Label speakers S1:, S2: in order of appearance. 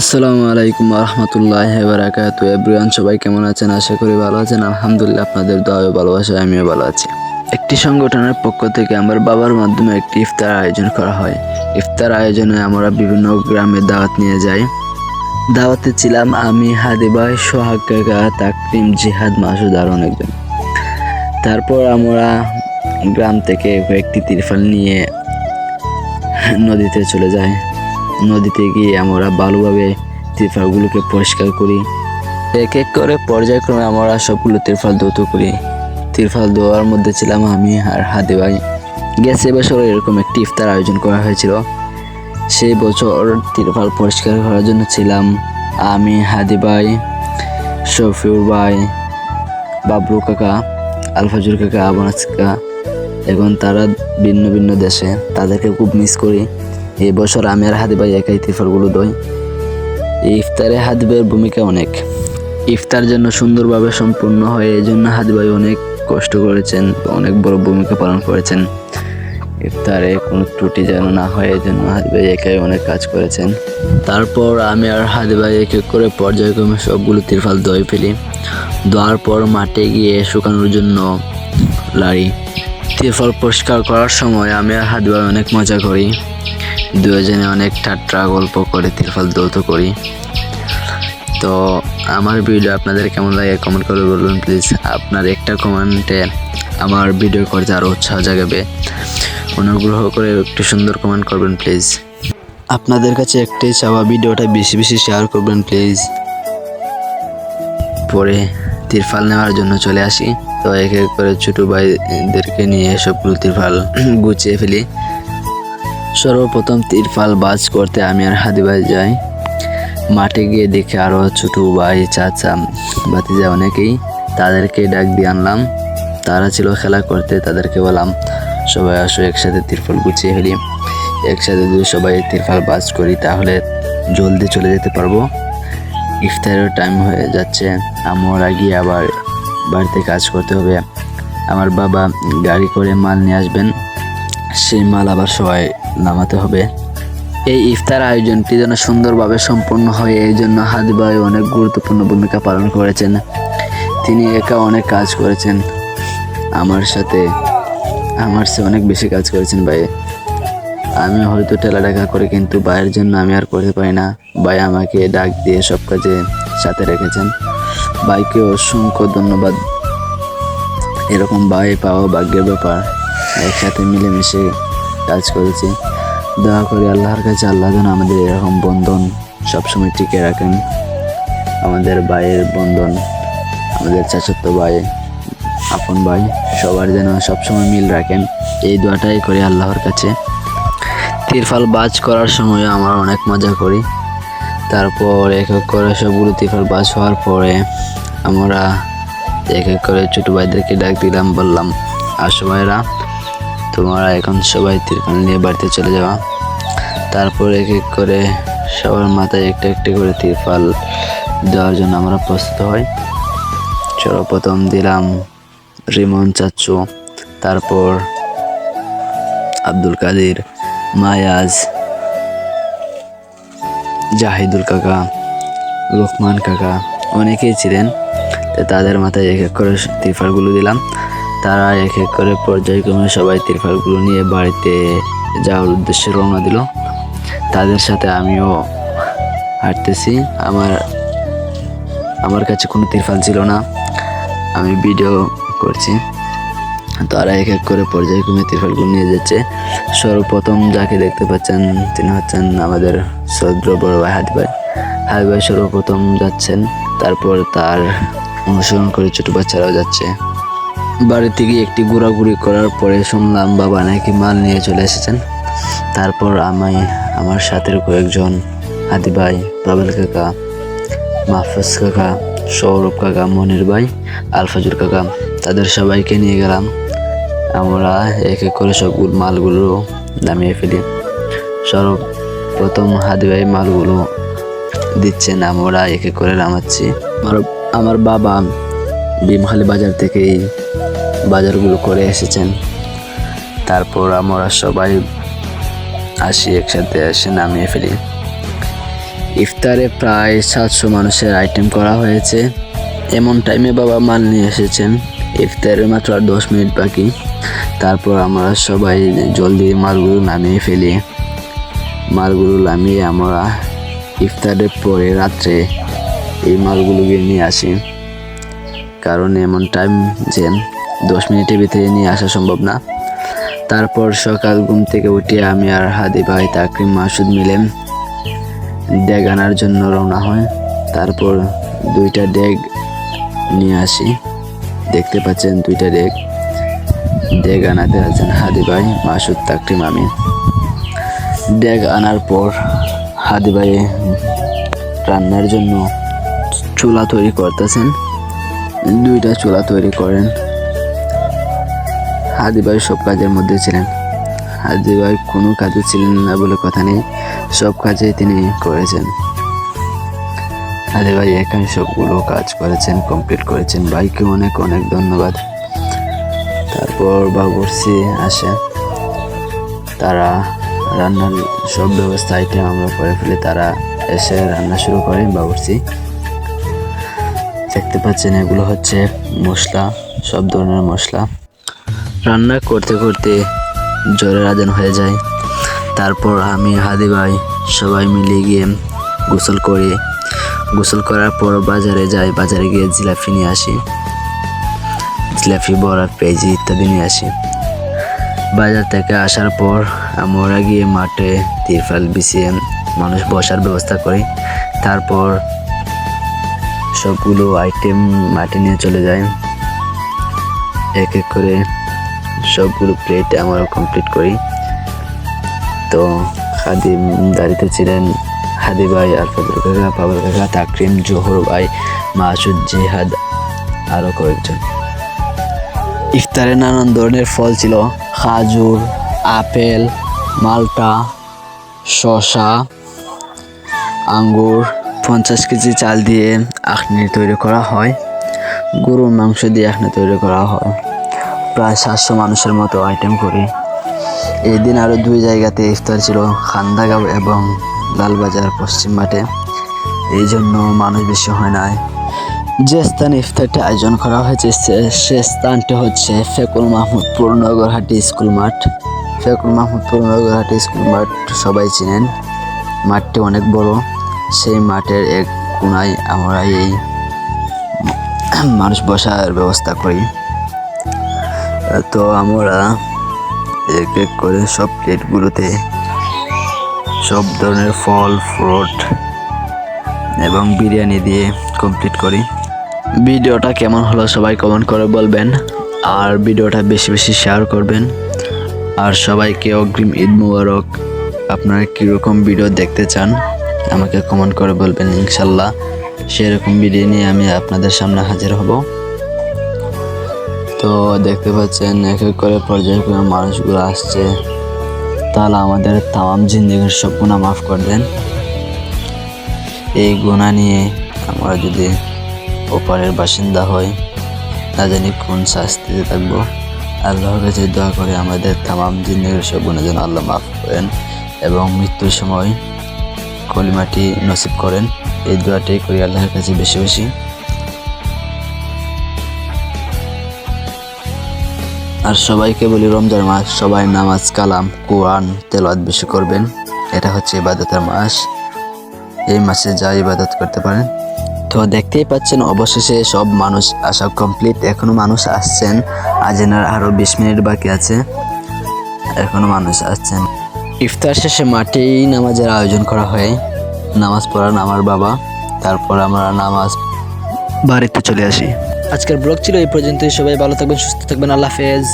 S1: আসসালামু আলাইকুম রহমতুল্লাহি ওয়া বারাকাতুহু। এভরিওয়ান, সবাই কেমন আছেন? আশা করি ভালো আছেন। আলহামদুলিল্লাহ, আপনাদের দোয়া ও ভালোবাসায় আমিও ভালো আছি। একটি সংগঠনের পক্ষ থেকে আমার বাবার মাধ্যমে একটি ইফতার আয়োজন করা হয়। ইফতার আয়োজনে আমরা বিভিন্ন গ্রামে দাওয়াত নিয়ে যাই। দাওয়াতে ছিলাম আমি, হাদি ভাই, সোহাগ কাকা, তাকরিম, জিহাদ, মাসুদ আর অনেকজন। তারপর আমরা গ্রাম থেকে কয়েকটি তিরপাল নিয়ে নদীতে চলে যাই। নদীতে গিয়ে আমরা ভালোভাবে তিরপালগুলোকে পরিষ্কার করি। এক এক করে পর্যায়ক্রমে আমরা সবগুলো তিরপাল ধৌত করি। তিরপাল ধোয়ার মধ্যে ছিলাম আমি আর হাদি ভাই। গেছে বছর এরকম একটি ইফতার আয়োজন করা হয়েছিল। সেই বছর তিরপাল পরিষ্কার করার জন্য ছিলাম আমি, হাদি ভাই, শফিউর ভাই, বাবলু কাকা, আলফাজুর কাকা, আবনাস কাকা। এখন তারা ভিন্ন ভিন্ন দেশে, তাদেরকে খুব মিস করি। এই বছর আমি আর হাদি ভাই একাই তিরপালগুলো ধোই। এই ইফতারে হাদি ভাইয়ের ভূমিকা অনেক। ইফতার যেন সুন্দরভাবে সম্পূর্ণ হয়, এই জন্য হাদি ভাই অনেক কষ্ট করেছেন, অনেক বড় ভূমিকা পালন করেছেন। ইফতারে কোনো ত্রুটি যেন না হয়, এই জন্য হাদি ভাই একাই অনেক কাজ করেছেন। তারপর আমি আর হাদি ভাই এক এক করে পর্যায়ক্রমে সবগুলো তিরপাল ধুয়ে ফেলি। ধোয়ার পর মাঠে গিয়ে শুকানোর জন্য লাড়ি। তিরপাল পরিষ্কার করার সময় আমি আর হাদি ভাই অনেক মজা করি। দুজনে অনেক ঠাট্টা গল্প করে তিরপাল ধৌত করি। তো আমার ভিডিও আপনাদের কেমন লাগে কমেন্ট করে বলবেন প্লিজ। আপনার একটা কমেন্টে আমার ভিডিও করতে আরও উৎসাহ জাগাবে। অনুগ্রহ করে একটু সুন্দর কমেন্ট করবেন প্লিজ। আপনাদের কাছে একটাই চাওয়া, ভিডিওটা বেশি বেশি শেয়ার করবেন প্লিজ। পরে তিরপাল নেওয়ার জন্য চলে আসি। তো এক এক করে ছোটো ভাইদেরকে নিয়ে সবগুলো তিরপাল গুছিয়ে ফেলি। সর্বপ্রথম তিরপাল বাজ করতে আমি আর হাদি ভাই যাই। মাঠে গিয়ে দেখে আরও ছোটো ভাই, চাচা, ভাতিজা অনেকেই, তাদেরকে ডাক দিয়ে আনলাম। তারা ছিল খেলা করতে, তাদেরকে বললাম সবাই আসো একসাথে তিরপাল গুছিয়ে ফেলি। একসাথে যদি সবাই তিরপাল বাজ করি তাহলে জলদি চলে যেতে পারবো। ইফতারের টাইম হয়ে যাচ্ছে, আমরা গিয়ে আবার বাড়িতে কাজ করতে হবে। আমার বাবা গাড়ি করে মাল নিয়ে আসবেন, সেই মাল আবার সবাই নামাতে হবে। এই ইফতার আয়োজনটি যেন সুন্দরভাবে সম্পন্ন হয়, এই জন্য হাদি ভাই অনেক গুরুত্বপূর্ণ ভূমিকা পালন করেছেন। তিনি একা অনেক কাজ করেছেন, আমার চেয়ে অনেক বেশি কাজ করেছেন ভাই। আমি হয়তো ঠেলা টাকা করে, কিন্তু ভাইয়ের জন্য আমি আর করতে পারি না। ভাই আমাকে ডাক দিয়ে সব কাজে সাথে রেখেছেন। ভাইকে অসংখ্য ধন্যবাদ। এরকম ভাই পাওয়া ভাগ্যের ব্যাপার। একসাথে মিলেমিশে কাজ করেছি। দয়া করি আল্লাহর কাছে, আল্লাহ যেন আমাদের এরকম বন্ধন সবসময় টিকে রাখেন। আমাদের ভাইয়ের বন্ধন, আমাদের চাচাতো ভাই, আপন ভাই, সবার যেন সবসময় মিল রাখেন, এই দোয়াটাই করি আল্লাহর কাছে। তিরপাল বাজ করার সময় আমরা অনেক মজা করি। তারপর এক এক করে সবগুলো তিরপাল বাজ হওয়ার পরে আমরা এক এক করে ছোটো ভাইদেরকে ডাক দিলাম, বললাম আসো ভাইরা, তোমরা এখন সবাই তিরপাল নিয়ে বাড়িতে চলে যাওয়া। তারপর এক এক করে সবার মাথায় একটা একটা করে তিরপাল দেওয়ার জন্য আমরা প্রস্তুত হই। সর্বপ্রথম দিলাম রিমন চাচ্চু, তারপর আব্দুল কাদের, মায়াজ, জাহিদুল কাকা, রহমান কাকা, অনেকেই ছিলেন। তো তাদের মাথায় এক এক করে তিরপালগুলো দিলাম। তারা এক এক করে পর্যায়ক্রমে সবাই তিরপালগুলো নিয়ে বাড়িতে যাওয়ার উদ্দেশ্যে রওনা দিল। তাদের সাথে আমিও হাঁটতেছি। আমার কাছে কোনো তিরপাল ছিল না, আমি ভিডিও করছি। তারা এক এক করে পর্যায়ক্রমে তিরপালগুলো নিয়ে যাচ্ছে। সর্বপ্রথম যাকে দেখতে পাচ্ছেন তিনি হচ্ছেন আমাদের শ্রদ্ধ বড় ভাই হাদি ভাই। হাদি ভাই সর্বপ্রথম যাচ্ছেন, তারপর তার অনুসরণ করে ছোটো বাচ্চারাও যাচ্ছে। বাড়ি থেকে একটি ঘোরাঘুরি করার পরে শুনলাম বাবা নাকি মাল নিয়ে চলে এসেছেন। তারপর আমি আমার সাথের কয়েকজন, হাদি ভাই, বাবেল কাকা, মাহফুজ কাকা, সৌরভ কাকা, মনির ভাই, আলফাজুর কাকা, তাদের সবাইকে নিয়ে গেলাম। আমরা এক এক করে সবগুলো মালগুলো নামিয়ে ফেলি। সর্বপ্রথম হাদি ভাই মালগুলো দিচ্ছেন, আমরা এক এক করে নামাচ্ছি। আমার বাবা ভীমখালি বাজার থেকে এই বাজারগুলো করে এসেছেন। তারপর আমরা সবাই আসি, একসাথে এসে নামিয়ে ফেলি। ইফতারে প্রায় 700 মানুষের আইটেম করা হয়েছে। এমন টাইমে বাবা মাল নিয়ে এসেছেন। ইফতারের মাত্র আর 10 মিনিট বাকি। তারপর আমরা সবাই জলদি মালগুলো নামিয়ে ফেলি। মালগুলো নামিয়ে আমরা ইফতারের পরে রাত্রে এই মালগুলোকে নিয়ে আসি, কারণ এমন টাইম যে 10 মিনিটের ভিতরে নিয়ে আসা সম্ভব না। তারপর সকাল ঘুম থেকে উঠে আমি আর হাদি ভাই, তাকরিম, মাসুদ মিলে ডেগ আনার জন্য রওনা হয়। তারপর 2টা ডেগ নিয়ে আসি। দেখতে পাচ্ছেন 2টা ডেগ আনাতে আছেন হাদি ভাই, মাসুদ, তাকরিম, আমি। ডেগ আনার পর হাদি ভাই রান্নার জন্য চুলা তৈরি করতেছেন। 2টা চুলা তৈরি করেন। হাদি ভাই সব কাজের মধ্যে ছিলেন। হাদি ভাই কোনো কাজে ছিলেন না বলে কথা নেই, সব কাজে তিনি করেছেন। হাদি ভাই এখানে সবগুলো কাজ করেছেন, কমপ্লিট করেছেন। ভাইকে অনেক অনেক ধন্যবাদ। তারপর বাবুর্চি আসে, তারা রান্নার সব ব্যবস্থা আইটেম আমরা করে ফেলি। তারা এসে রান্না শুরু করে। বাবুর্চি দেখতে পাচ্ছেন এগুলো হচ্ছে মশলা, সব ধরনের মশলা। রান্না করতে করতে জোরের আজান হয়ে যায়। তারপর আমি, হাদি ভাই সবাই মিলে গিয়ে গোসল করি। গোসল করার পর বাজারে যাই। বাজারে গিয়ে জিলাপি নিয়ে আসি, জিলাপি, বড়া, পেঁয়াজি ইত্যাদি নিয়ে আসি। বাজার থেকে আসার পর আমরা গিয়ে মাঠে তিরপাল বিছিয়ে মানুষ বসার ব্যবস্থা করি। তারপর সবগুলো আইটেম মাঠে নিয়ে চলে যায়। এক এক করে সবগুলো প্লেট আমরা কমপ্লিট করি। তো খাদিম দাঁড়িতে ছিলেন হাদি ভাই, আর ফজল কাকা, পাবল কাকা, তাকরিম, জোহর ভাই, মাসুদ, জিহাদ, আরও কয়েকজন। ইফতারে নানান ধরনের ফল ছিল: খাজুর, আপেল, মালটা, শসা, আঙ্গুর। 50 কেজি চাল দিয়ে আখনি তৈরি করা হয়। গরুর মাংস দিয়ে আখনি তৈরি করা হয়। প্রায় 700 মানুষের মতো আইটেম করি। এই দিন আরও 2 জায়গাতে ইফতার ছিল, খান্দাগাঁও এবং লালবাজার পশ্চিম মাঠে। এই জন্য মানুষ বেশি হয় নাই। যে স্থানে ইফতারটা আয়োজন করা হয়েছে সে স্থানটি হচ্ছে ফেকুল মাহমুদপুর নগরহাটি স্কুল মাঠ। ফেকুল মাহমুদপুর নগরহাটি স্কুল মাঠ সবাই চিনেন। মাঠটি অনেক বড়। সেই মাঠের এক কোনায় আমরা এই মানুষ বসার ব্যবস্থা করি। তো আমরা এক এক করে সব প্লেটগুলোতে সব ধরনের ফল, ফ্রুট এবং বিরিয়ানি দিয়ে কমপ্লিট করি। ভিডিওটা কেমন হলো সবাই কমেন্ট করে বলবেন, আর ভিডিওটা বেশি বেশি শেয়ার করবেন। আর সবাইকে অগ্রিম ঈদ মুবারক। আপনারা কীরকম ভিডিও দেখতে চান আমাকে কমেন্ট করে বলবেন। ইনশাল্লাহ সেরকম ভিডিও নিয়ে আমি আপনাদের সামনে হাজির হব। তো দেখতে পাচ্ছেন এক এক করে পর্যায়ক্রমে মানুষগুলো আসছে। তাহলে আমাদের তামাম জিন্দেগির সব গুনাহ মাফ করে দেন। এই গুনাহ নিয়ে আমরা যদি ওপারের বাসিন্দা হই, না জানি কোন শাস্তিতে থাকবো। আল্লাহর কাছে দোয়া করে আমাদের তামাম জিন্দেগির সব গুনাহ যেন আল্লাহ মাফ করেন এবং মৃত্যুর সময় কলিমাটি নসিব করেন। এই দোয়াটাই করি আল্লাহর কাছে বেশি বেশি। আর সবাইকে বলি, রমজান মাস, সবাই নামাজ, কালাম, কোরআন তেলাওয়াত বেশি করবেন। এটা হচ্ছে ইবাদতের মাস। এই মাসে যা ইবাদত করতে পারেন। তো দেখতেই পাচ্ছেন অবশেষে সব মানুষ আসা কমপ্লিট। এখনো মানুষ আসছেন। আজানের আরও 20 মিনিট বাকি আছে, এখনো মানুষ আসছেন। ইফতার শেষে মাঠেই নামাজের আয়োজন করা হয়। নামাজ পড়ান আমার বাবা। তারপর আমরা নামাজ বাড়িতে চলে আসি। আজকের ব্লগ ছিল এই পর্যন্তই। সবাই ভালো থাকবেন, সুস্থ থাকবেন। আল্লাহ হাফেজ।